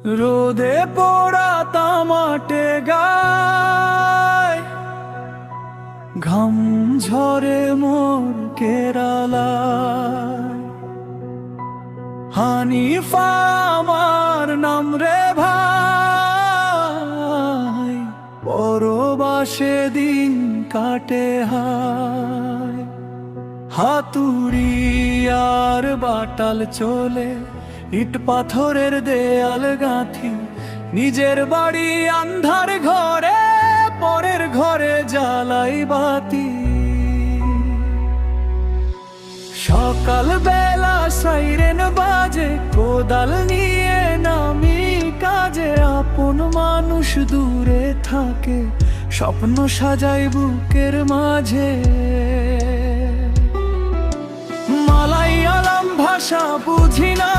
রোদে পোড়া তামাটে গায়, ঘাম ঝরে মোর কেরালায়। হানিফা আমার নাম রে ভাই, পরবাসে দিন কাটে হায়। হাতুড়ি আর বাটাল চলে, ইট পাথরের দেয়াল গাঁথি, নিজের বাড়ি আন্ধার ঘরে, পরের ঘরে জ্বালাই বাতি। সকাল বেলা সাইরেন বাজে, কোদাল নিয়ে নামি কাজে। আপন মানুষ দূরে থাকে, স্বপ্ন সাজাই বুকের মাঝে। মালায়ালাম ভাষা বুঝি না,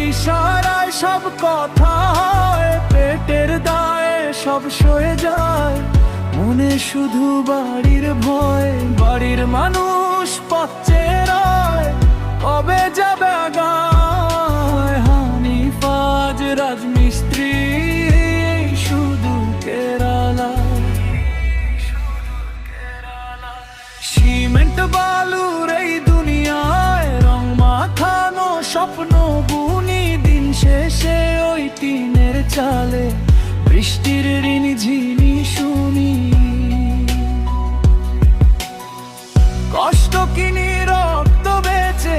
ইশারায় সব কথা হয়। পেটের দায়ে সব সয়ে যায়, মনে শুধু বাড়ির ভয়। বাড়ির মানুষ পথে রয়, কবে যাবে আগায়। হানিফা আজ রাজমিস্ত্রি, শুধু কেরালায়। সিমেন্ট বালুর এই দুনিয়ায়, রং মাখানো স্বপ্ন বুনি। দিন শেষে ওই টিনের চালে, বৃষ্টির ঋণ ঝিনি শুনি। কষ্ট কিনি রক্ত বেচে,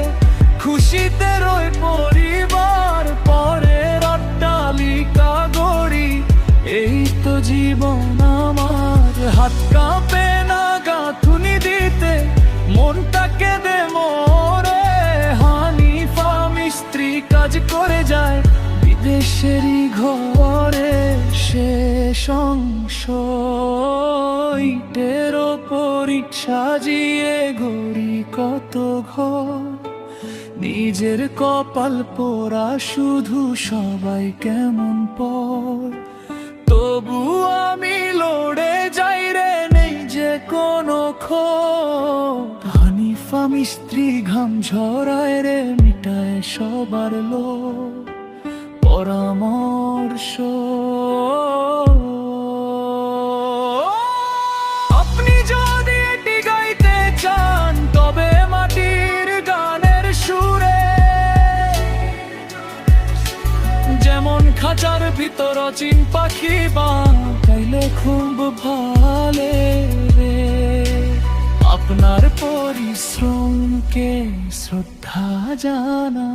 খুশিতে রই পরিবার। পরের অট্টালিকা গড়ি, এই তো জীবন আমার। হাত কাঁপে না গাঁথুনি দিতে, মনটাকে দে মোরে। হানিফা মিস্ত্রি কাজ করে যায়, বিদেশেরই ঘরে। শেষ অংশ ইটের ওপর ইট সাজিয়ে গড়ি কত ঘর। নিজের কপাল পোড়া শুধু, সবাই কেমন পর। তবু আমি লড়ে যাই রে, নেই যে কোনো খোঁজ। হানিফা মিস্ত্রি ঘাম ঝরায় রে, মিটায় সবার লোভ। পরামর্শ আপনি যদি এটি গাইতে চান, তবে মাটির গানের সুরে। যেমন খাঁচার ভিতর অচিন পাখি গাইলে খুব ভালে রে। আপনার পরিশ্রমকে শ্রদ্ধা জানা।